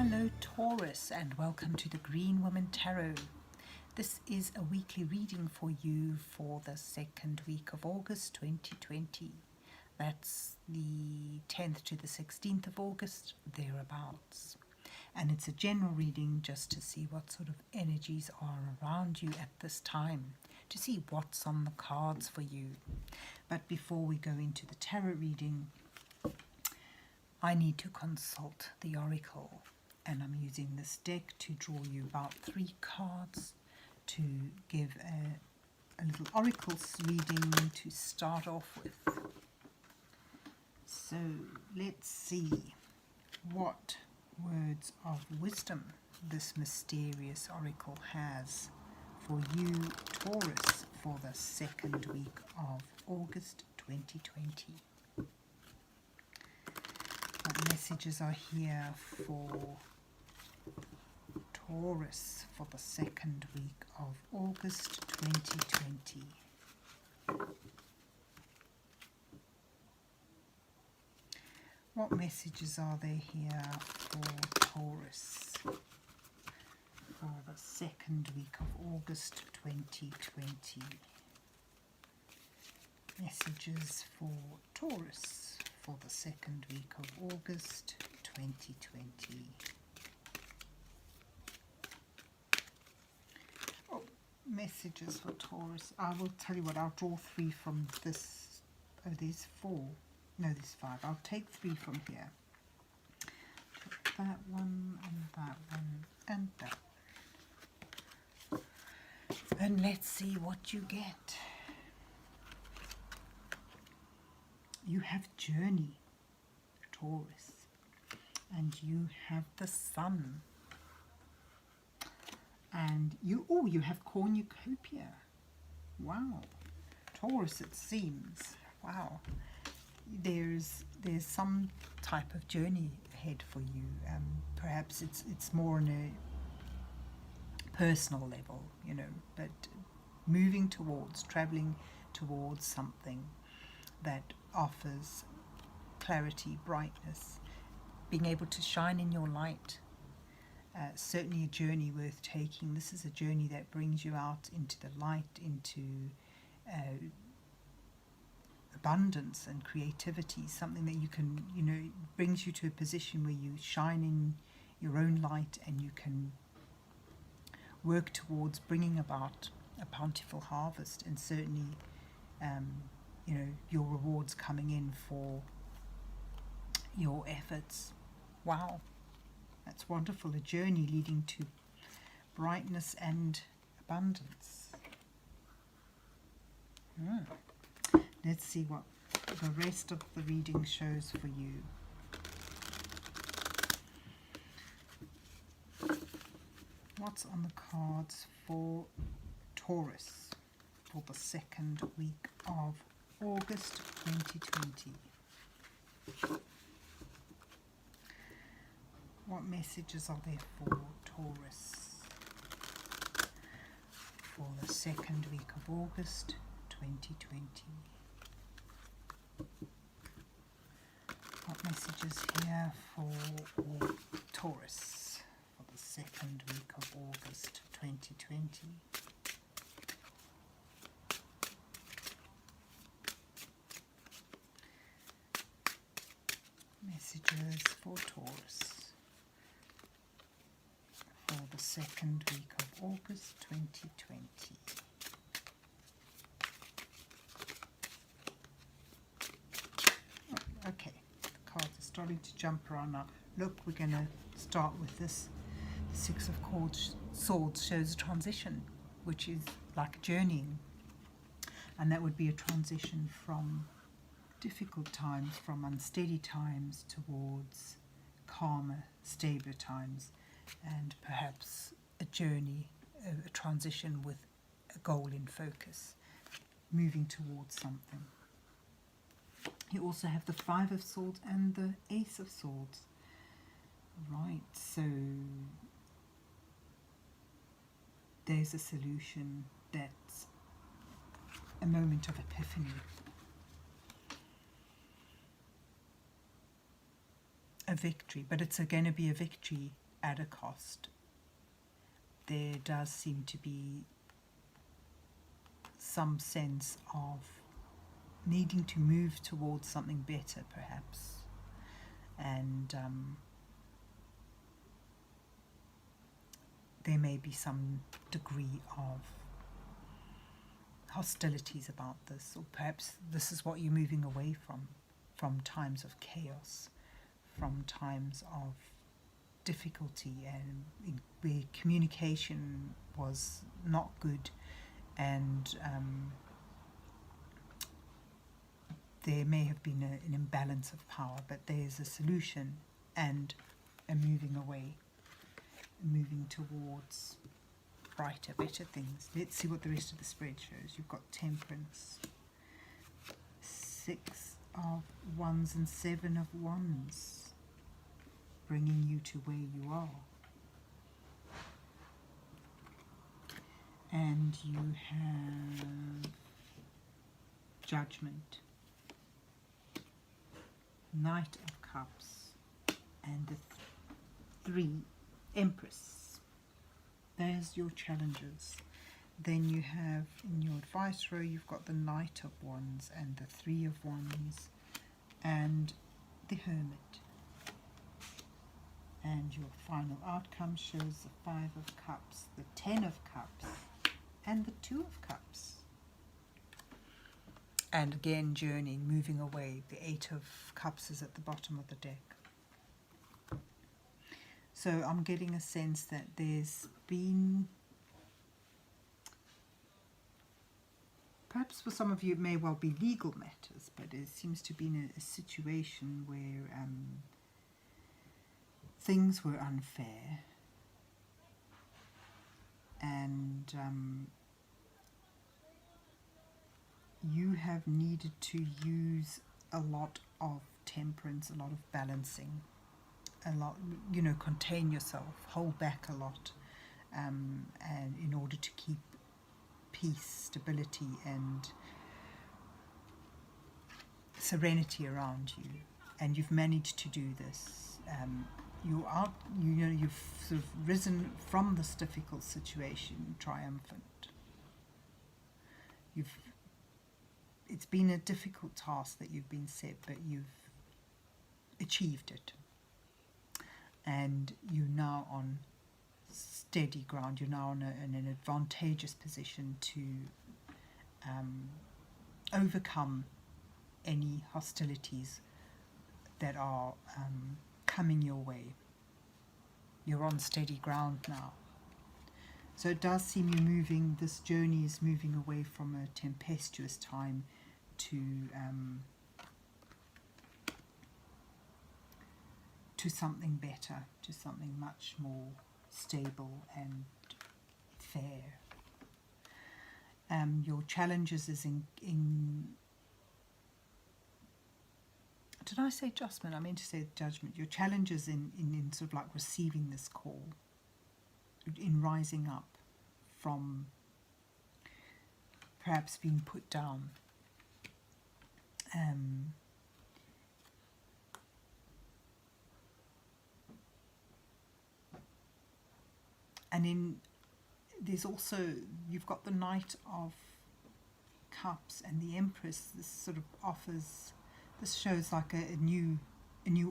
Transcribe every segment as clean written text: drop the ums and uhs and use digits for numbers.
Hello Taurus, and welcome to the Green Woman Tarot. This is a weekly reading for you for the second week of August 2020. That's the 10th to the 16th of August, thereabouts. And it's a general reading just to see what sort of energies are around you at this time, to see what's on the cards for you. But before we go into the tarot reading, I need to consult the oracle. And I'm using this deck to draw you about 3 cards to give a little oracle reading to start off with. So let's see what words of wisdom this mysterious oracle has for you, Taurus, for the second week of August 2020. What messages are here for Taurus for the second week of August 2020? What messages are there here for Taurus for the second week of August 2020? Messages for Taurus for the second week of August 2020. Oh, messages for Taurus. I will tell you what, I'll draw 3 from this. Oh, there's 4. No, there's 5. I'll take 3 from here. Take that one, and that one, and that one. And let's see what you get. You have journey, Taurus, and you have the sun, and you have cornucopia. Wow, Taurus, it seems. Wow, there's some type of journey ahead for you. Perhaps it's more on a personal level, you know, but moving towards, traveling towards something that offers clarity, brightness, being able to shine in your light. Certainly a journey worth taking. This is a journey that brings you out into the light, into abundance and creativity, something that you can, you know, brings you to a position where you shine in your own light and you can work towards bringing about a bountiful harvest, and certainly you know, your rewards coming in for your efforts. Wow, that's wonderful. A journey leading to brightness and abundance. Let's see what the rest of the reading shows for you. What's on the cards for Taurus for the second week of August 2020? What messages are there for Taurus for the second week of August 2020? What messages here for Taurus for the second week of August 2020? Messages for Taurus for the second week of August 2020. Oh, okay, the cards are starting to jump around now. Look, we're going to start with this. The 6 of Swords shows a transition, which is like journeying. And that would be a transition from difficult times, from unsteady times towards calmer, stabler times, and perhaps a journey, a transition with a goal in focus, moving towards something. You also have the 5 of Swords and the Ace of Swords. Right, so there's a solution that's a moment of epiphany. A victory, but it's going to be a victory at a cost. There does seem to be some sense of needing to move towards something better, perhaps, and there may be some degree of hostilities about this, or perhaps this is what you're moving away from times of chaos, from times of difficulty, and where communication was not good, and there may have been an imbalance of power, but there's a solution and a moving away, moving towards brighter, better things. Let's see what the rest of the spread shows. You've got Temperance, 6 of Wands and 7 of Wands, bringing you to where you are. And you have Judgment, Knight of Cups, and the 3 Empress. There's your challenges. Then you have in your advice row, you've got the Knight of Wands and the 3 of Wands and the Hermit. And your final outcome shows the 5 of Cups, the 10 of Cups, and the 2 of Cups. And again, journeying, moving away. The 8 of Cups is at the bottom of the deck. So I'm getting a sense that there's been, perhaps for some of you it may well be legal matters, but it seems to be in a situation where things were unfair, and you have needed to use a lot of temperance, a lot of balancing, a lot, contain yourself, hold back a lot, and in order to keep peace, stability, and serenity around you. And you've managed to do this. You've sort of risen from this difficult situation triumphant. It's been a difficult task that you've been set, but you've achieved it. And you're now on steady ground. You're now in an advantageous position to overcome any hostilities that are coming your way. You're on steady ground now. So it does seem this journey is moving away from a tempestuous time to something better, to something much more stable and fair. Your challenges is in did I say adjustment? I meant to say judgment. Your challenges in sort of like receiving this call, in rising up from perhaps being put down. And there's also, you've got the Knight of Cups and the Empress. This sort of this shows like a new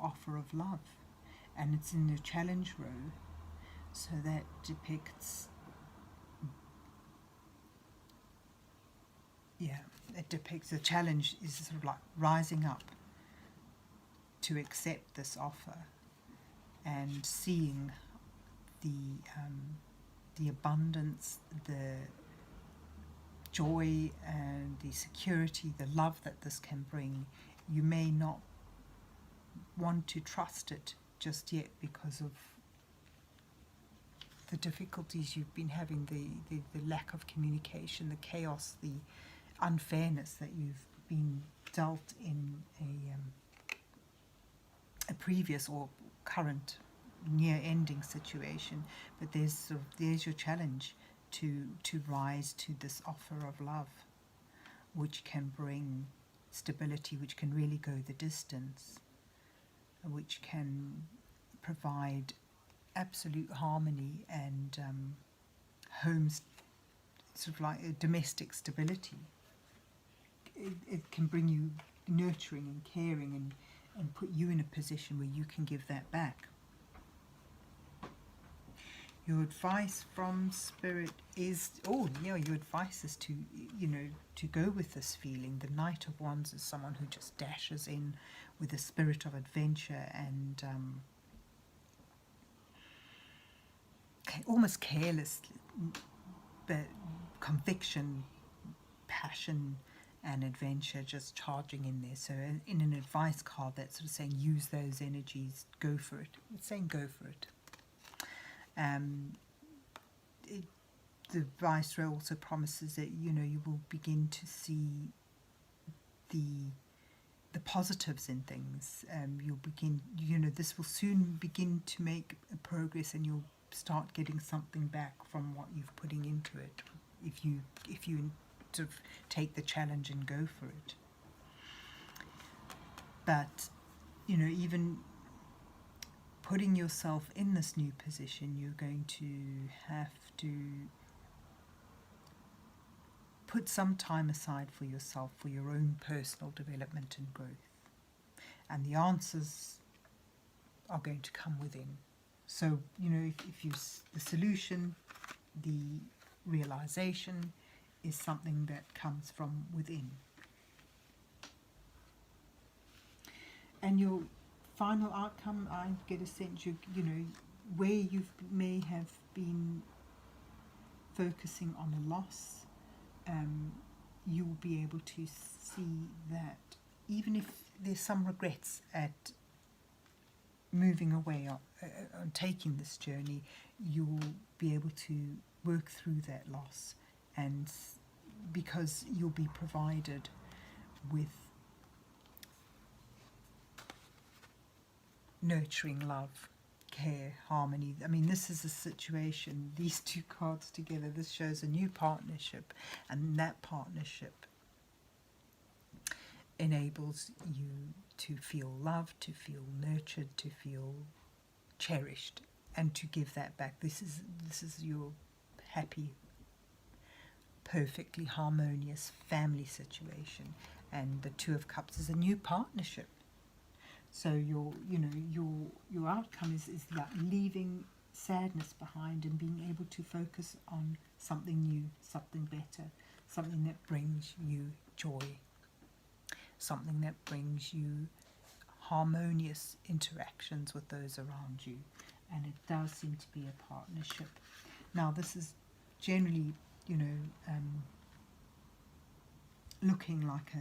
offer of love, and it's in the challenge row, so that depicts, the challenge is sort of like rising up to accept this offer and seeing the abundance, the joy and the security, the love that this can bring. You may not want to trust it just yet because of the difficulties you've been having, the lack of communication, the chaos, the unfairness that you've been dealt in a previous or current near-ending situation. But there's your challenge to rise to this offer of love, which can bring stability, which can really go the distance, which can provide absolute harmony and homes, sort of like a domestic stability. It can bring you nurturing and caring and put you in a position where you can give that back. Your advice from Spirit is, your advice is to, to go with this feeling. The Knight of Wands is someone who just dashes in with a spirit of adventure and almost careless, but conviction, passion and adventure just charging in there. So in an advice card, that's sort of saying use those energies, go for it. It's saying go for it. The Viceroy also promises that you will begin to see the positives in things. You'll begin, this will soon begin to make a progress, and you'll start getting something back from what you've putting into it. If you sort of take the challenge and go for it. But even putting yourself in this new position, you're going to have to put some time aside for yourself, for your own personal development and growth. And the answers are going to come within. So, if the solution, the realization is something that comes from within. And your final outcome, I get a sense, where you may have been focusing on a loss, you will be able to see that even if there's some regrets at moving away on taking this journey, you will be able to work through that loss, and because you'll be provided with nurturing love, care, harmony. I mean, this is a situation, these two cards together, this shows a new partnership, and that partnership enables you to feel loved, to feel nurtured, to feel cherished, and to give that back. This is your happy, perfectly harmonious family situation, and the Two of Cups is a new partnership. So your outcome is like leaving sadness behind and being able to focus on something new, something better, something that brings you joy, something that brings you harmonious interactions with those around you. And it does seem to be a partnership. Now, this is generally, looking like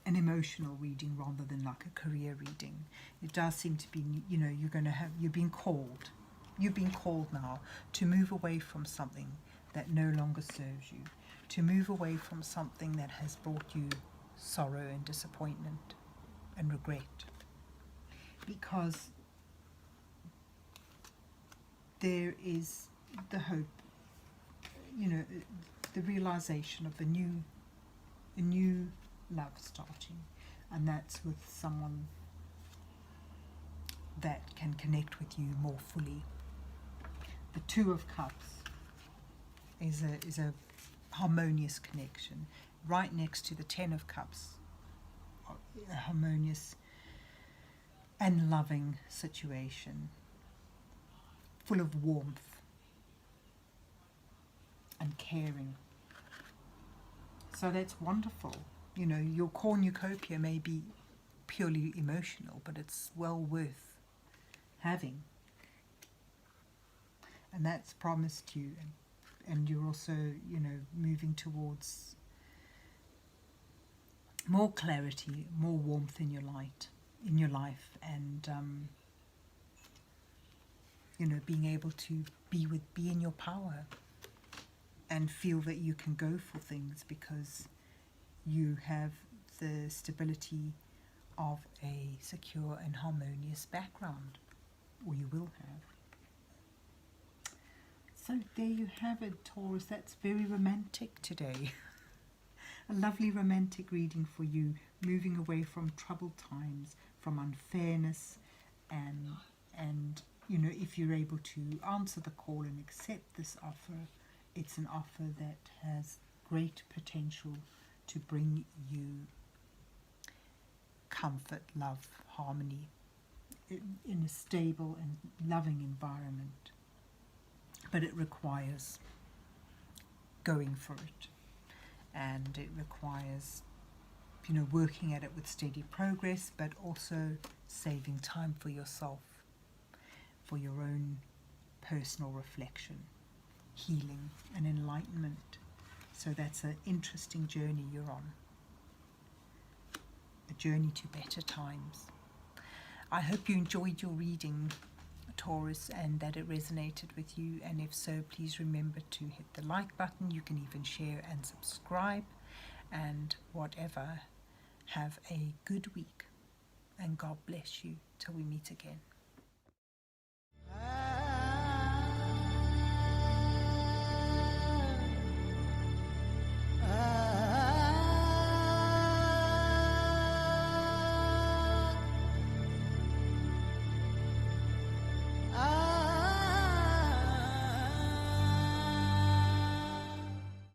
an emotional reading rather than like a career reading. It does seem to be, you've been called now to move away from something that no longer serves you, to move away from something that has brought you sorrow and disappointment and regret, because there is the hope, the realization of a new love starting, and that's with someone that can connect with you more fully. The Two of Cups is a harmonious connection, right next to the Ten of Cups, a harmonious and loving situation, full of warmth and caring. So that's wonderful. Your cornucopia may be purely emotional, but it's well worth having. And that's promised you. And you're also, moving towards more clarity, more warmth in your life, and, being able to be in your power and feel that you can go for things because you have the stability of a secure and harmonious background, or you will have. So there you have it, Taurus. That's very romantic today. A lovely romantic reading for you, moving away from troubled times, from unfairness, and And you know, if you're able to answer the call and accept this offer, it's an offer that has great potential to bring you comfort, love, harmony in a stable and loving environment. But it requires going for it, and it requires, you know, working at it with steady progress, but also saving time for yourself, for your own personal reflection, healing and enlightenment. So that's an interesting journey you're on, a journey to better times. I hope you enjoyed your reading, Taurus, and that it resonated with you. And if so, please remember to hit the like button. You can even share and subscribe. And whatever, have a good week. And God bless you till we meet again.